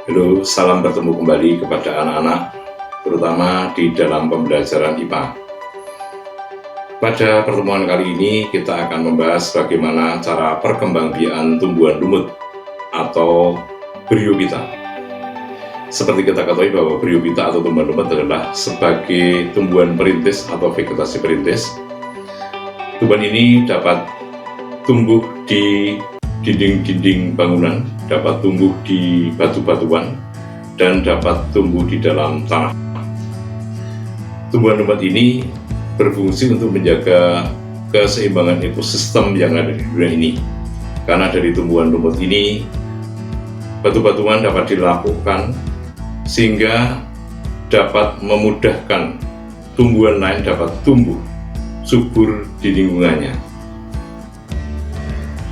Halo, salam bertemu kembali kepada anak-anak, terutama di dalam pembelajaran IPA. Pada pertemuan kali ini kita akan membahas bagaimana cara perkembangbiakan tumbuhan lumut atau bryophyta. Seperti kita ketahui bahwa bryophyta atau tumbuhan lumut adalah sebagai tumbuhan perintis atau vegetasi perintis. Tumbuhan ini dapat tumbuh di dinding-dinding bangunan, dapat tumbuh di batu-batuan, dan dapat tumbuh di dalam tanah. Tumbuhan lumut ini berfungsi untuk menjaga keseimbangan ekosistem yang ada di dunia ini. Karena dari tumbuhan lumut ini, batu-batuan dapat dilakukan sehingga dapat memudahkan tumbuhan lain dapat tumbuh subur di lingkungannya.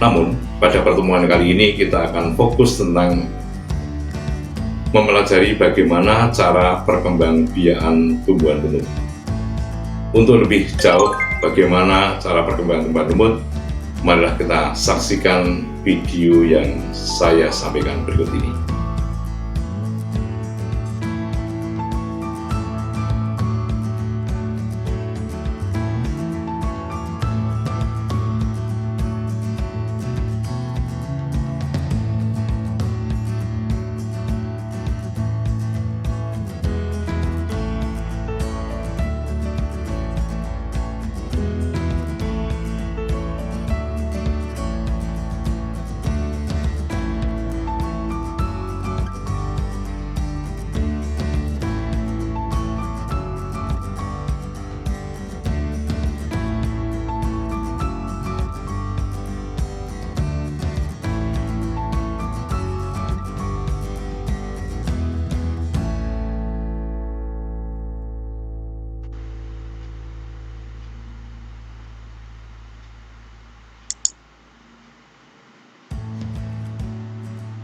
Namun, pada pertemuan kali ini kita akan fokus tentang mempelajari bagaimana cara perkembangbiakan tumbuhan lumut. Untuk lebih jauh bagaimana cara perkembangan tumbuhan lumut, marilah kita saksikan video yang saya sampaikan berikut ini.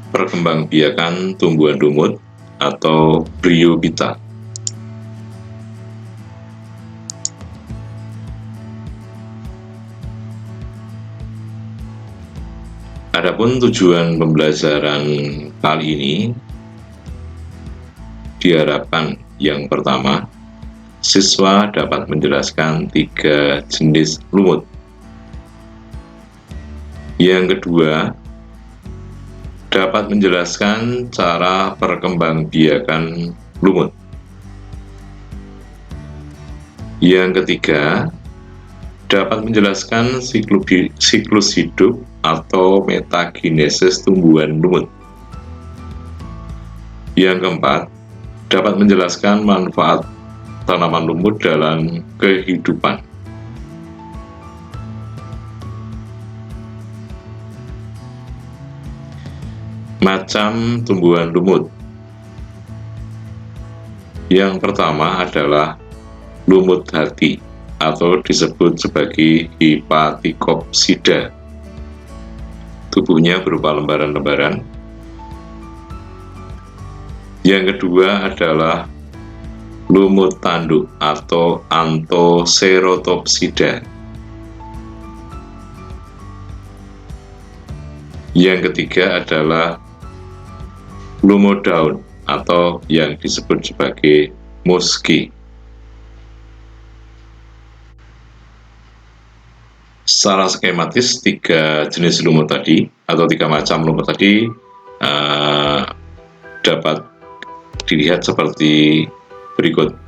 Perkembangbiakan tumbuhan lumut atau bryophyta. Adapun tujuan pembelajaran kali ini diharapkan yang pertama, siswa dapat menjelaskan 3 jenis lumut. Yang kedua, dapat menjelaskan cara perkembangbiakan lumut. Yang ketiga, dapat menjelaskan siklus hidup atau metagenesis tumbuhan lumut. Yang keempat, dapat menjelaskan manfaat tanaman lumut dalam kehidupan. Macam tumbuhan lumut. Yang pertama adalah lumut hati atau disebut sebagai Hepaticopsida. Tubuhnya berupa lembaran-lembaran. Yang kedua adalah lumut tanduk atau Anthoceratopsida. Yang ketiga adalah lumut daun atau yang disebut sebagai musky. Secara skematis, 3 jenis lumut tadi atau 3 macam lumut tadi dapat dilihat seperti berikut.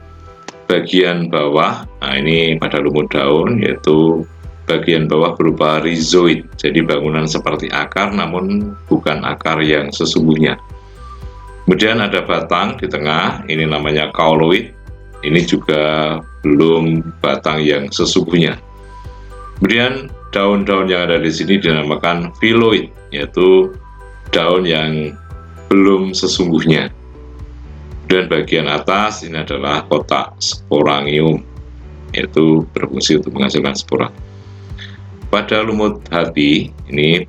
Bagian bawah, ini pada lumut daun, yaitu bagian bawah berupa rhizoid, jadi bangunan seperti akar namun bukan akar yang sesungguhnya. Kemudian ada batang di tengah, ini namanya kauloid, ini juga belum batang yang sesungguhnya. Kemudian daun-daun yang ada di sini dinamakan phylloid, yaitu daun yang belum sesungguhnya. Dan bagian atas ini adalah kotak sporangium, yaitu berfungsi untuk menghasilkan spora. Pada lumut hati ini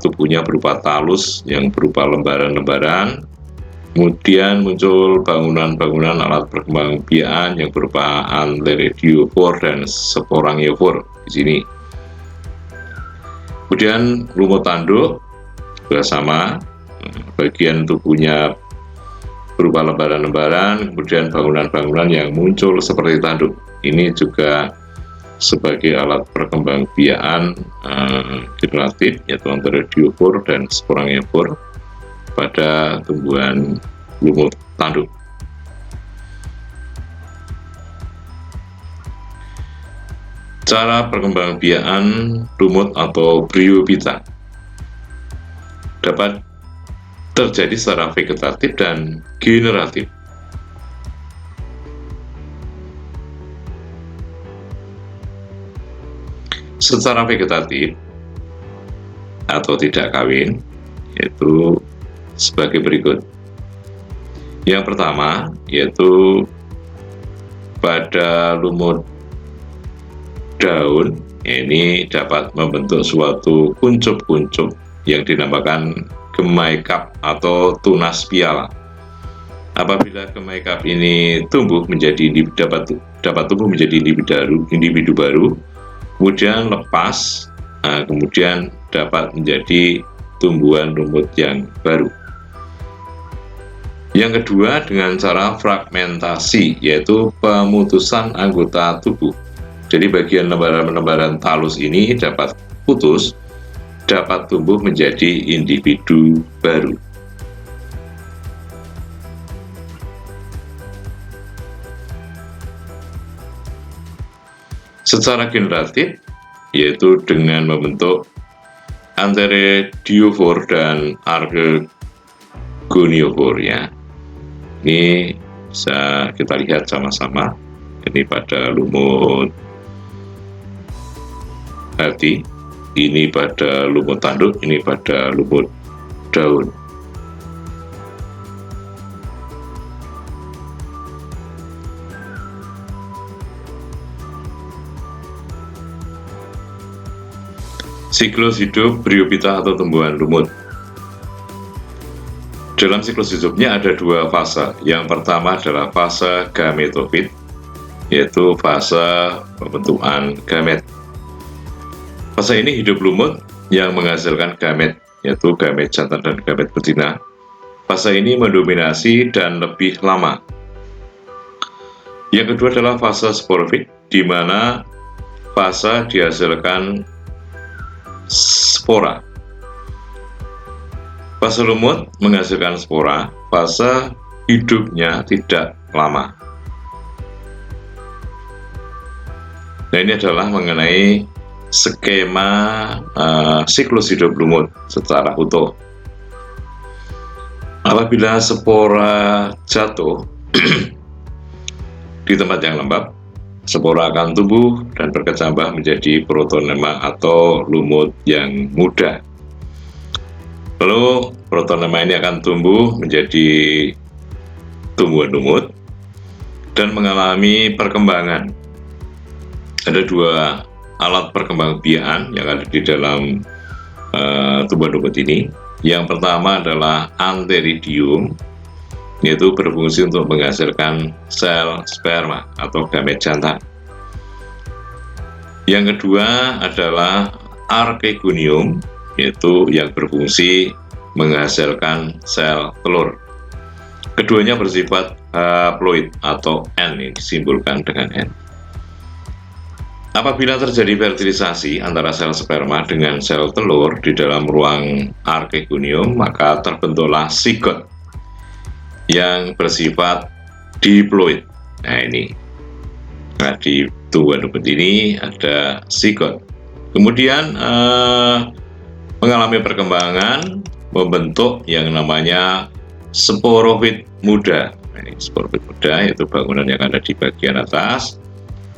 tubuhnya berupa talus yang berupa lembaran-lembaran. Kemudian muncul bangunan-bangunan alat perkembangbiakan yang berupa antheridiophore dan sporangiophore di sini. Kemudian lumut tanduk juga sama, bagian tubuhnya berupa lembaran-lembaran, kemudian bangunan-bangunan yang muncul seperti tanduk. Ini juga sebagai alat perkembangbiakan generatif, yaitu antara diofor dan sporangiofor pada tumbuhan lumut tanduk. Cara perkembangbiakan lumut atau bryophyta dapat terjadi secara vegetatif dan generatif. Secara vegetatif atau tidak kawin yaitu sebagai berikut. Yang pertama yaitu pada lumut daun ini dapat membentuk suatu kuncup-kuncup yang dinamakan gemaikap atau tunas piala. Apabila gemaikap ini tumbuh menjadi dapat tumbuh menjadi individu baru, kemudian lepas, kemudian dapat menjadi tumbuhan lumut yang baru. Yang kedua dengan cara fragmentasi, yaitu pemutusan anggota tubuh. Jadi bagian lembaran-lembaran talus ini dapat putus, dapat tumbuh menjadi individu baru. Secara generatif, yaitu dengan membentuk antara diofor dan archegoniofor ya. Ini bisa kita lihat sama-sama. Ini pada lumut hati, ini pada lumut tanduk, ini pada lumut daun. Siklus hidup bryophyta atau tumbuhan lumut. Dalam siklus hidupnya ada dua fase. Yang pertama adalah fase gametofit, yaitu fase pembentukan gamet. Fase ini hidup lumut yang menghasilkan gamet, yaitu gamet jantan dan gamet betina. Fase ini mendominasi dan lebih lama. Yang kedua adalah fase sporofit, di mana fase dihasilkan spora. Fase lumut menghasilkan spora, fase hidupnya tidak lama. Nah, ini adalah mengenai skema siklus hidup lumut secara utuh. Apabila spora jatuh di tempat yang lembab, spora akan tumbuh dan berkecambah menjadi protonema atau lumut yang muda. Lalu protonema ini akan tumbuh menjadi tumbuhan lumut dan mengalami perkembangan. Ada dua alat perkembangbiakan yang ada di dalam tumbuhan lumut ini. Yang pertama adalah antheridium, yaitu berfungsi untuk menghasilkan sel sperma atau gamet jantan. Yang kedua adalah archegonium, yaitu yang berfungsi menghasilkan sel telur. Keduanya bersifat haploid atau N, ini disimbolkan dengan N. Apabila terjadi fertilisasi antara sel sperma dengan sel telur di dalam ruang archegonium, maka terbentuklah sigot yang bersifat diploid. Nah ini, di tumbuhan lumut ini ada sigot. Kemudian mengalami perkembangan, membentuk yang namanya sporofit muda. Nah, ini sporofit muda yaitu bangunan yang ada di bagian atas.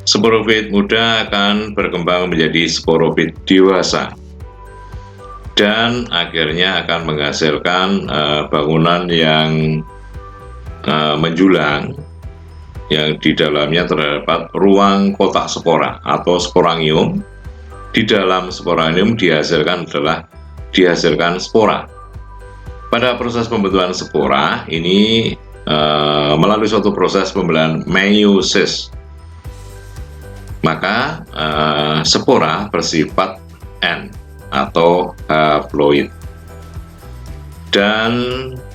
Sporofit muda akan berkembang menjadi sporofit dewasa dan akhirnya akan menghasilkan bangunan yang menjulang yang di dalamnya terdapat ruang kotak spora atau sporangium. Di dalam sporangium dihasilkan spora. Pada proses pembentukan spora ini melalui suatu proses pembelahan meiosis, maka spora bersifat N atau haploid. dan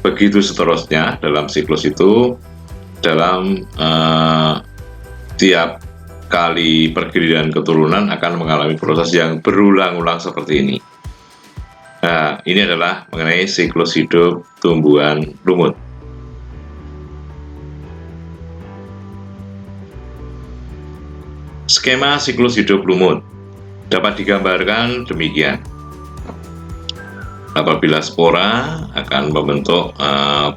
begitu seterusnya dalam siklus itu. Dalam tiap kali pergiliran keturunan akan mengalami proses yang berulang-ulang seperti ini. Nah, ini adalah mengenai siklus hidup tumbuhan lumut. Skema siklus hidup lumut dapat digambarkan demikian. Apabila spora akan membentuk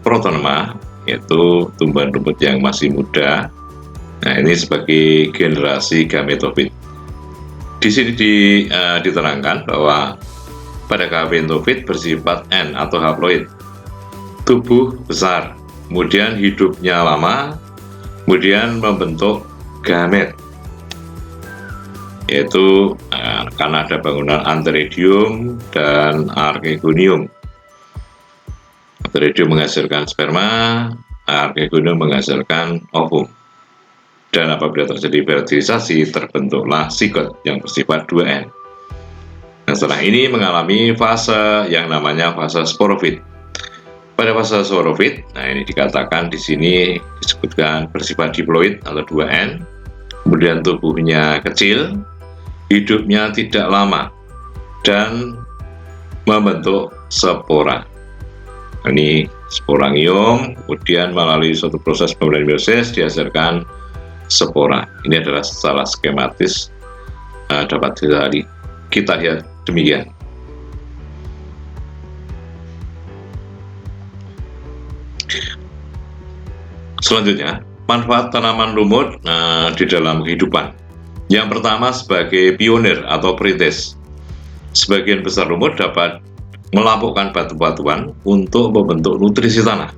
protonema, yaitu tumbuhan lumut yang masih muda. Nah, ini sebagai generasi gametofit. Di sini diterangkan bahwa pada gametofit bersifat N atau haploid, tubuh besar, kemudian hidupnya lama, kemudian membentuk gamet, yaitu karena ada bangunan antheridium dan archegonium. Antheridium menghasilkan sperma, archegonium menghasilkan ovum. Dan apabila terjadi fertilisasi, terbentuklah sigot yang bersifat 2N. Nah, setelah ini mengalami fase yang namanya fase sporofit. Pada fase sporofit, nah ini dikatakan di sini disebutkan bersifat diploid atau 2N. Kemudian tubuhnya kecil, hidupnya tidak lama, dan membentuk spora. Ini sporangium, kemudian melalui suatu proses pemberian meiosis dihasilkan spora. Ini adalah secara skematis dapat kita lihat demikian. Selanjutnya, manfaat tanaman lumut di dalam kehidupan. Yang pertama, sebagai pionir atau perintis. Sebagian besar lumut dapat melapukan batu-batuan untuk membentuk nutrisi tanah.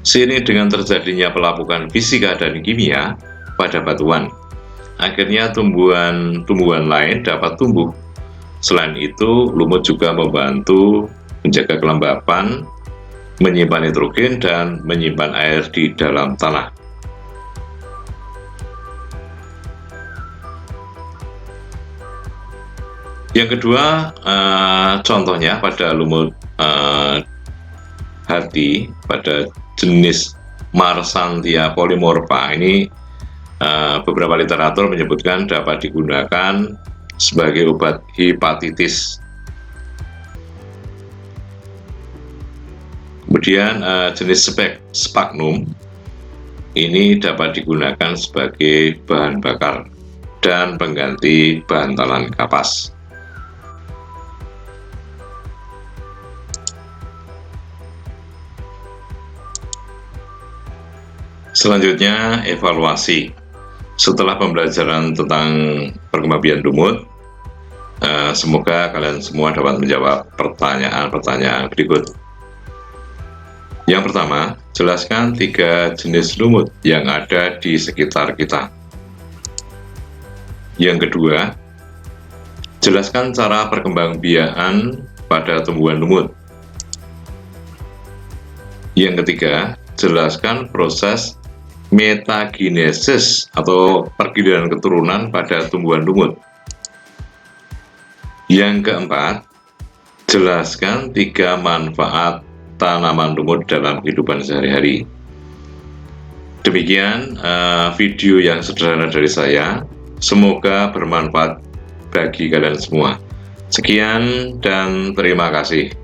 Seiring dengan terjadinya pelapukan fisika dan kimia pada batuan, akhirnya tumbuhan lain dapat tumbuh. Selain itu, lumut juga membantu menjaga kelembapan, menyimpan nitrogen, dan menyimpan air di dalam tanah. Yang kedua, contohnya pada lumut hati, pada jenis Marsantia polymorpha ini, beberapa literatur menyebutkan dapat digunakan sebagai obat hepatitis. Kemudian jenis Sphagnum ini dapat digunakan sebagai bahan bakar dan pengganti bantalan kapas. Selanjutnya, evaluasi. Setelah pembelajaran tentang perkembangbiakan lumut, semoga kalian semua dapat menjawab pertanyaan-pertanyaan berikut. Yang pertama, jelaskan 3 jenis lumut yang ada di sekitar kita. Yang kedua, jelaskan cara perkembangbiakan pada tumbuhan lumut. Yang ketiga, jelaskan proses metagenesis atau pergiliran keturunan pada tumbuhan lumut. Yang keempat, jelaskan 3 manfaat tanaman lumut dalam kehidupan sehari-hari. Demikian video yang sederhana dari saya. Semoga bermanfaat bagi kalian semua. Sekian dan terima kasih.